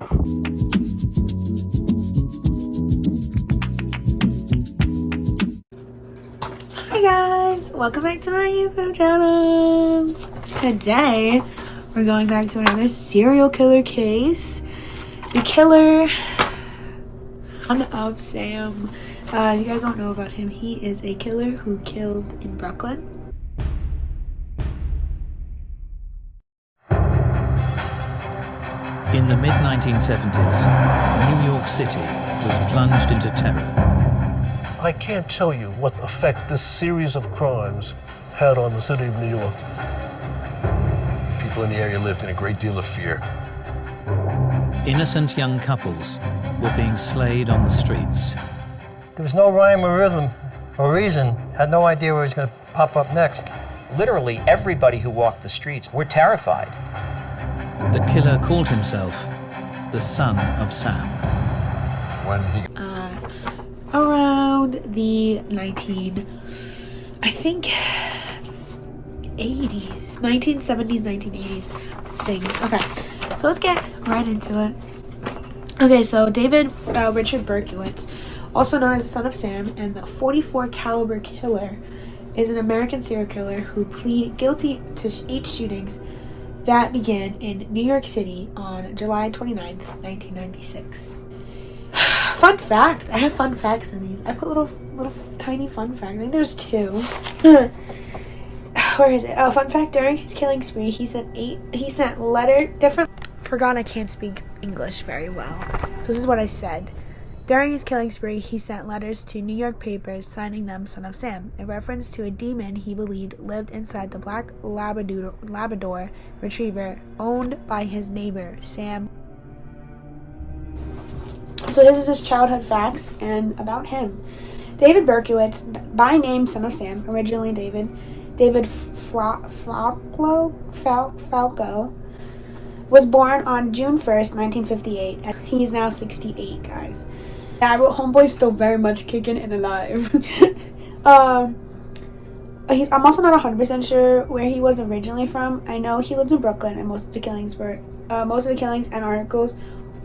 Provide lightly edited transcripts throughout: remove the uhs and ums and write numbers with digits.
Hi guys, welcome back to my YouTube channel. Today we're going back to another serial killer case. The killer of Sam. If you guys don't know about him, he is a killer who killed in Brooklyn. In the mid-1970s, New York City was plunged into terror. I can't tell you what effect this series of crimes had on the city of New York. People in the area lived in a great deal of fear. Innocent young couples were being slayed on the streets. There was no rhyme or rhythm or reason. Had no idea where he was going to pop up next. Literally everybody who walked the streets were terrified. The killer called himself the Son of Sam. When he Around the 1970s, 1980s things. Okay, so let's get right into it. Okay, so David Richard Berkowitz, also known as the Son of Sam and the .44 caliber killer, is an American serial killer who pleaded guilty to 8 shootings that began in New York City on July 29th, 1996. Fun fact. I have fun facts in these. I put little tiny fun facts. I think there's 2. Where is it? Oh, fun fact. During his killing spree, he sent Forgot I can't speak English very well. So this is what I said. During his killing spree, he sent letters to New York papers signing them Son of Sam, in reference to a demon he believed lived inside the black Labrador retriever owned by his neighbor, Sam. So this is his childhood facts and about him. David Berkowitz, by name Son of Sam, originally David Falco, was born on June 1st, 1958, and he's now 68, guys. I wrote Homeboy's still very much kicking and alive. I'm also not 100% sure where he was originally from. I know he lived in Brooklyn, and most of the killings and articles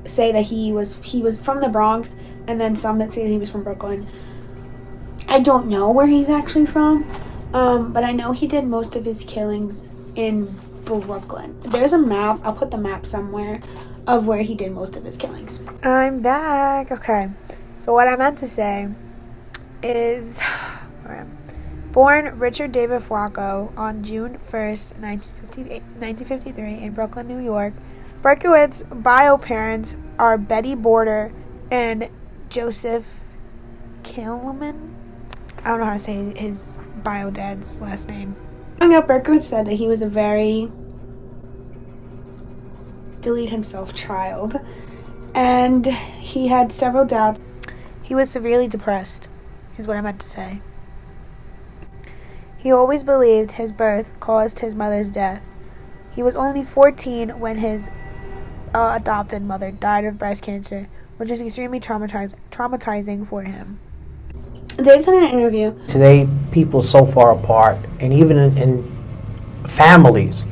say that he was from the Bronx, and then some that say that he was from Brooklyn. I don't know where he's actually from, but I know he did most of his killings in Brooklyn. There's a map, I'll put the map somewhere, of where he did most of his killings. I'm back. Okay, so what I meant to say is, born Richard David Flacco on June 1st, 1953 in Brooklyn, New York. Berkowitz's bio parents are Betty Border and Joseph Killman. I don't know how to say his bio dad's last name. Growing up, Berkowitz said that he was a very delete himself child, and he had several doubts. He was severely depressed, is what I meant to say. He always believed his birth caused his mother's death. He was only 14 when his adopted mother died of breast cancer, which is extremely traumatizing for him. Dave said in an interview, today people are so far apart, and even in families,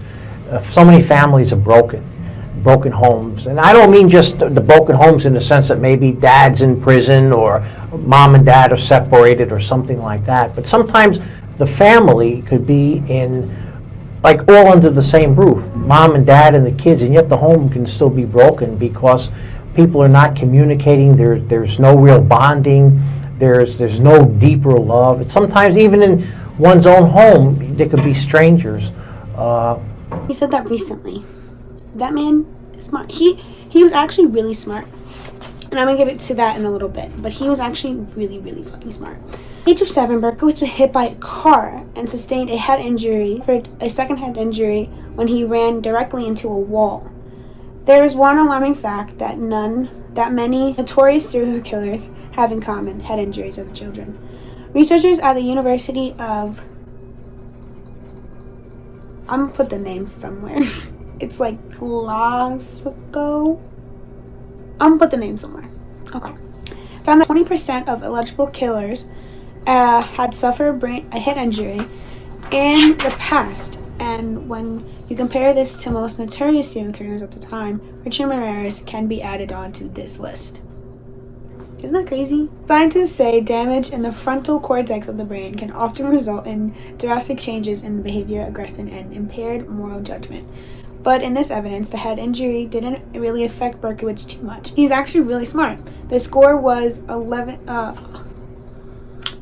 so many families are broken homes. And I don't mean just the broken homes in the sense that maybe dad's in prison or mom and dad are separated or something like that, but sometimes the family could be in, like, all under the same roof, mom and dad and the kids, and yet the home can still be broken because people are not communicating. There's no real bonding. There's no deeper love. It's sometimes even in one's own home, there could be strangers. He said that recently. That man is smart. He was actually really smart. And I'm going to get to that in a little bit. But he was actually really, really fucking smart. At the age of 7, Berkowitz was hit by a car and sustained a second head injury when he ran directly into a wall. There is one alarming fact that many notorious serial killers have in common: head injuries of children. Researchers at the University of... I'm going to put the name somewhere. It's like Glasgow. I'm going to put the name somewhere. Okay. Found that 20% of eligible killers had suffered a head injury in the past, and when You compare this to most notorious serial killers at the time, Richard Ramirez can be added onto this list. Isn't that crazy? Scientists say damage in the frontal cortex of the brain can often result in drastic changes in behavior, aggression, and impaired moral judgment. But in this evidence, the head injury didn't really affect Berkowitz too much. He's actually really smart. The score was 11...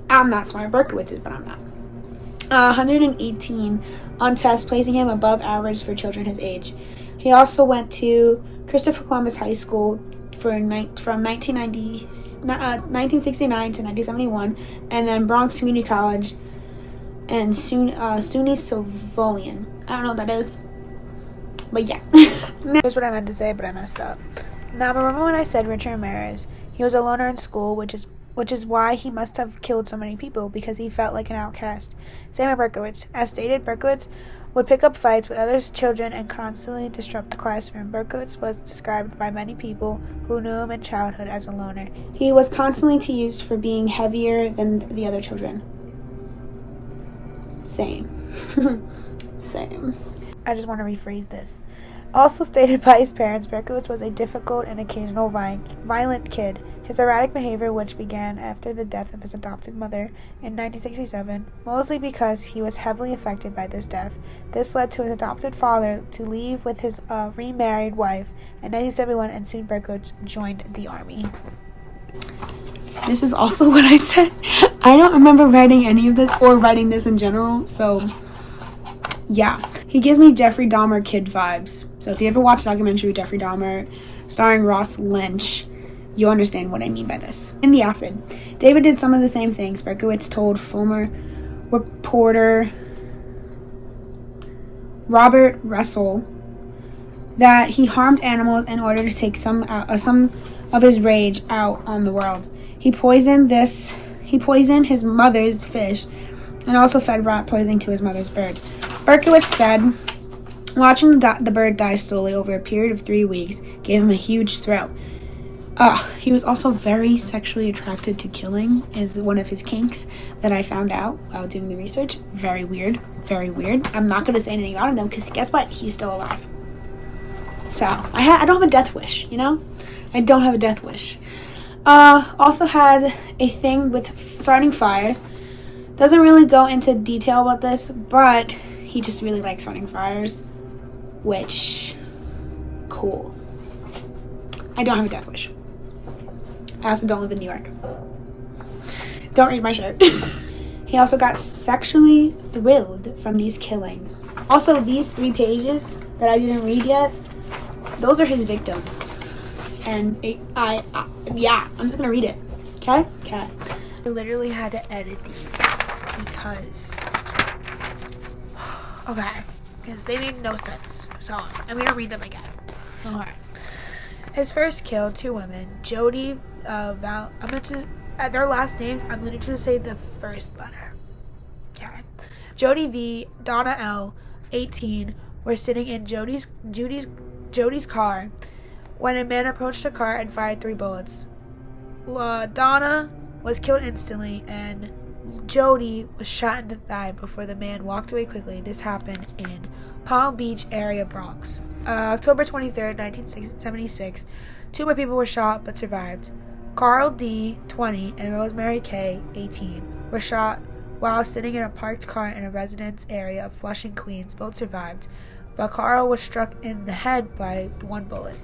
I'm not smart. Berkowitz is, but I'm not. 118 on tests, placing him above average for children his age. He also went to Christopher Columbus High School from 1969 to 1971, and then Bronx Community College and SUNY Savolian. I don't know what that is, but yeah. Here's what I meant to say, but I messed up. Now, remember when I said Richard Ramirez? He was a loner in school, which is why he must have killed so many people, because he felt like an outcast. Same with Berkowitz. As stated, Berkowitz would pick up fights with other children and constantly disrupt the classroom. Berkowitz was described by many people who knew him in childhood as a loner. He was constantly teased for being heavier than the other children. Same. Same. I just want to rephrase this. Also stated by his parents, Berkowitz was a difficult and occasional violent kid. His erratic behavior, which began after the death of his adopted mother in 1967, mostly because he was heavily affected by this death. This led to his adopted father to leave with his remarried wife in 1971, and soon Berkowitz joined the army. This is also what I said. I don't remember writing any of this or writing this in general, so yeah. He gives me Jeffrey Dahmer kid vibes. So if you ever watch a documentary with Jeffrey Dahmer starring Ross Lynch, you'll understand what I mean by this. In the acid, David did some of the same things. Berkowitz told former reporter Robert Russell that he harmed animals in order to take some of his rage out on the world. He poisoned his mother's fish and also fed rat poisoning to his mother's bird. Berkowitz said, watching the bird die slowly over a period of 3 weeks gave him a huge thrill. He was also very sexually attracted to killing, is one of his kinks that I found out while doing the research. Very weird, very weird. I'm not going to say anything about him though, because guess what? He's still alive. So, I don't have a death wish, you know? I don't have a death wish. Also had a thing with starting fires. Doesn't really go into detail about this, but he just really likes starting fires, which, cool. I don't have a death wish. I also don't live in New York. Don't read my shirt. He also got sexually thrilled from these killings. Also, these 3 pages that I didn't read yet, those are his victims. And yeah, I'm just gonna read it. Okay? Okay. I literally had to edit these because they made no sense. So I'm gonna read them again. Alright. His first kill, 2 women, Jody their last names, I'm going to just say the first letter. Okay. Jody V, Donna L, 18, were sitting in Jody's car when a man approached the car and fired 3 bullets. Donna was killed instantly, and Jody was shot in the thigh before the man walked away quickly. This happened in Palm Beach area, Bronx. October 23rd, 1976, 2 more people were shot but survived. Carl D., 20, and Rosemary K., 18, were shot while sitting in a parked car in a residence area of Flushing, Queens. Both survived, but Carl was struck in the head by 1 bullet.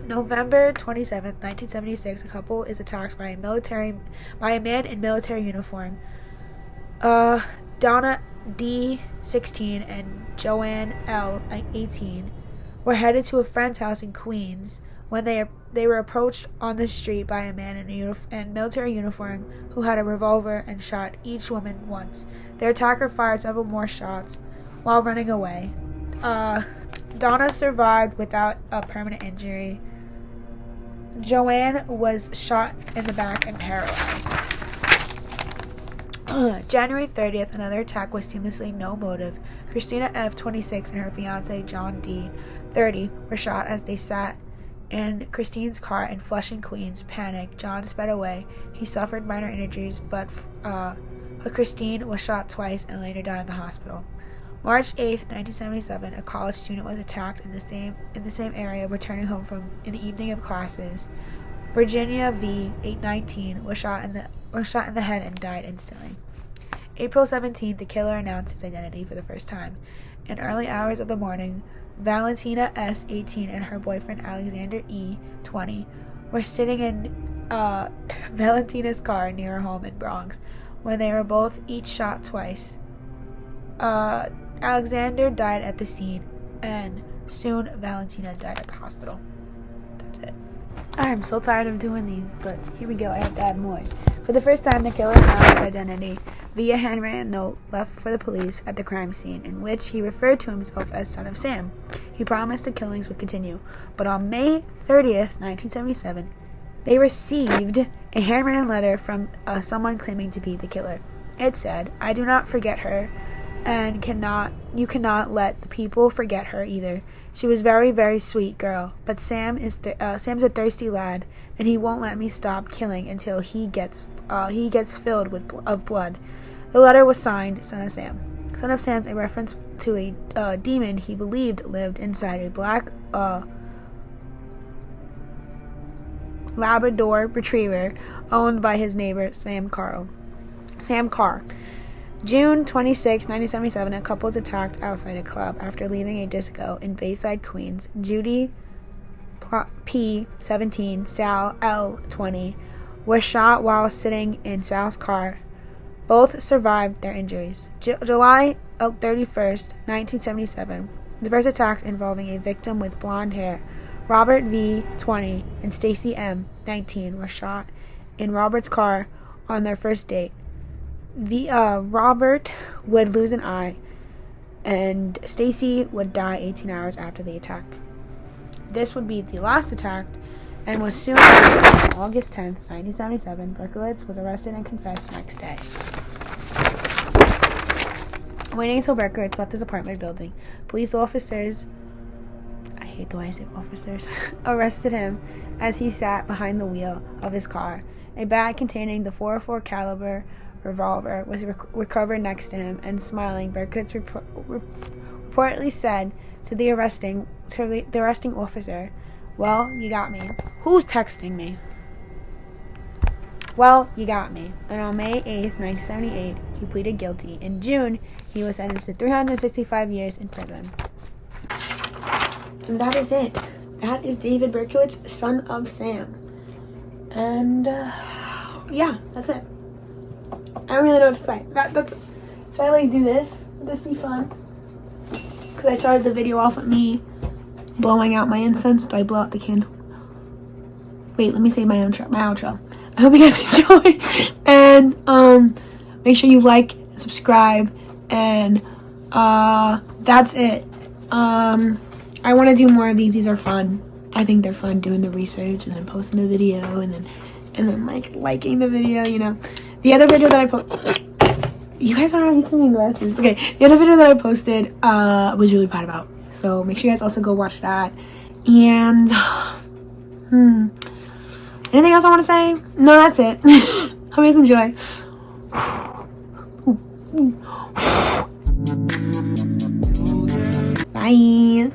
November 27th, 1976, a couple is attacked by a man in military uniform. Donna D., 16, and Joanne L., 18, were headed to a friend's house in Queens when they were approached on the street by a man in military uniform who had a revolver and shot each woman once. Their attacker fired several more shots while running away. Donna survived without a permanent injury. Joanne was shot in the back and paralyzed. January 30th, another attack with seemingly no motive. Christina F., 26, and her fiancé John D., 30, were shot as they sat in Christine's car in Flushing, Queens. Panicked, John sped away. He suffered minor injuries, but Christine was shot twice and later died in the hospital. March 8th, 1977, a college student was attacked in the same area returning home from an evening of classes. Virginia V. 819 was shot in the head and died instantly. April 17th, the killer announced his identity for the first time. In early hours of the morning, Valentina S. 18 and her boyfriend Alexander E. 20 were sitting in Valentina's car near her home in Bronx when they were both each shot twice. Alexander died at the scene, and soon Valentina died at the hospital. That's it. I'm so tired of doing these, but here we go. I have to add more. For the first time, the killer announced his identity via handwritten note left for the police at the crime scene, in which he referred to himself as Son of Sam. He promised the killings would continue, but on May 30th, 1977, they received a handwritten letter from someone claiming to be the killer. It said, "I do not forget her, and you cannot let the people forget her either. She was very, very sweet girl, but Sam's a thirsty lad, and he won't let me stop killing until he gets filled of blood." The letter was signed Son of Sam. Son of Sam, a reference to a demon he believed lived inside a black Labrador retriever owned by his neighbor Sam Carr. June 26, 1977, a couple was attacked outside a club after leaving a disco in Bayside, Queens. Judy P. 17, Sal L. 20 were shot while sitting in Sal's car. Both survived their injuries. July 31st, 1977, the first attacks involving a victim with blonde hair, Robert V. 20 and Stacy M. 19 were shot in Robert's car on their first date. Robert would lose an eye, and Stacy would die 18 hours after the attack. This would be the last attack, and was soon on August 10th, 1977. Berkowitz was arrested and confessed the next day. Waiting until Berkowitz left his apartment building, police officers, I hate the way I say officers, arrested him as he sat behind the wheel of his car. A bag containing the .44 caliber revolver was recovered next to him, and smiling, Berkowitz reportedly said to the arresting officer, "Well, you got me." Who's texting me? "Well, you got me." And on May 8th, 1978, he pleaded guilty. In June, he was sentenced to 365 years in prison. And that is it. That is David Berkowitz, Son of Sam. And yeah, that's it. I don't really know what to say. Should I like do this? Would this be fun? Because I started the video off with me blowing out my incense. Do I blow out the candle? Wait, let me say my outro. I hope you guys enjoy. And make sure you like, subscribe, and that's it. I want to do more of these. These are fun. I think they're fun, doing the research and then posting the video and then like liking the video, you know. The other video that I posted, you guys are not used to me glasses. Okay, the other video that I posted was really proud about. So make sure you guys also go watch that. And anything else I want to say? No, that's it. Hope you guys enjoy. Bye.